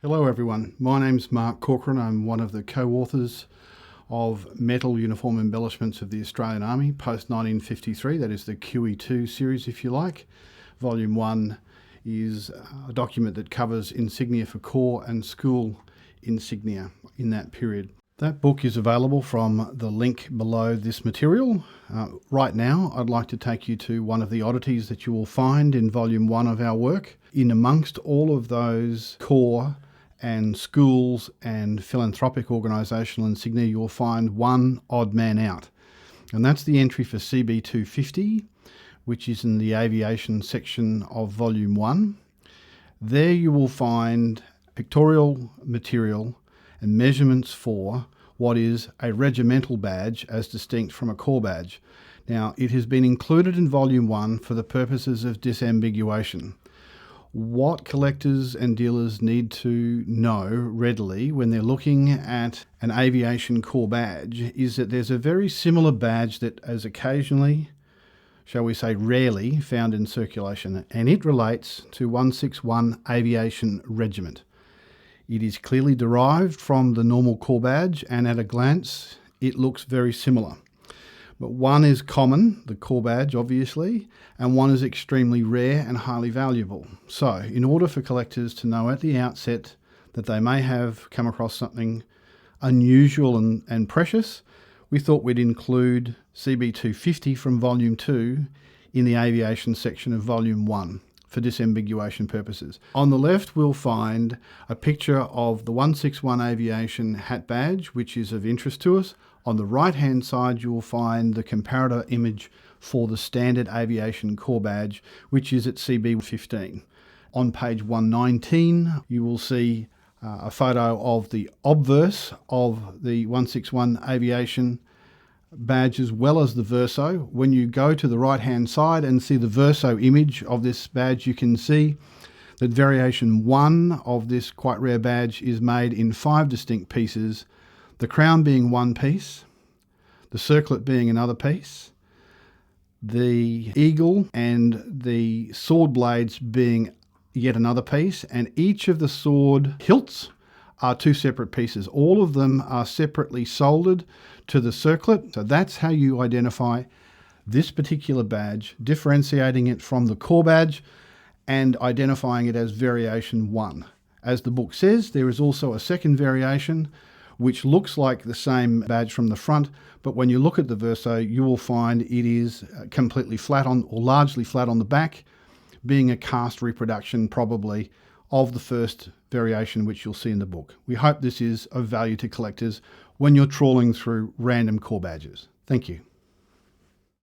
Hello everyone, my name's Mark Corcoran. I'm one of the co-authors of Metal Uniform Embellishments of the Australian Army post-1953, that is the QE2 series if you like. Volume 1 is a document that covers insignia for Corps and school insignia in that period. That book is available from the link below this material. Right now, I'd like to take you to one of the oddities that you will find in Volume 1 of our work. In amongst all of those Corps and schools and philanthropic organisational insignia, you'll find one odd man out. And that's the entry for CB 250, which is in the aviation section of Volume 1. There you will find pictorial material and measurements for what is a regimental badge as distinct from a Corps badge. Now, it has been included in Volume 1 for the purposes of disambiguation. What collectors and dealers need to know readily when they're looking at an Aviation Corps badge is that there's a very similar badge that is occasionally, shall we say rarely, found in circulation, and it relates to 161 Aviation Regiment. It is clearly derived from the normal Corps badge, and at a glance it looks very similar. But one is common, the Corps badge obviously, and one is extremely rare and highly valuable. So in order for collectors to know at the outset that they may have come across something unusual and precious, we thought we'd include CB 250 from Volume 2 in the aviation section of Volume 1 for disambiguation purposes. On the left we'll find a picture of the 161 Aviation hat badge, which is of interest to us. On the right hand side you will find the comparator image for the standard Aviation Corps badge, which is at CB 15. On page 119 you will see a photo of the obverse of the 161 Aviation badge as well as the verso. When you go to the right hand side and see the verso image of this badge, you can see that variation 1 of this quite rare badge is made in 5 distinct pieces, the crown being one piece, the circlet being another piece, the eagle and the sword blades being yet another piece, and each of the sword hilts are 2 separate pieces. All of them are separately soldered to the circlet. So that's how you identify this particular badge, differentiating it from the Corps badge and identifying it as variation 1. As the book says, there is also a second variation which looks like the same badge from the front, but when you look at the verso, you will find it is completely flat on, or largely flat on the back, being a cast reproduction probably of the first variation which you'll see in the book. We hope this is of value to collectors when you're trawling through random Corps badges. Thank you.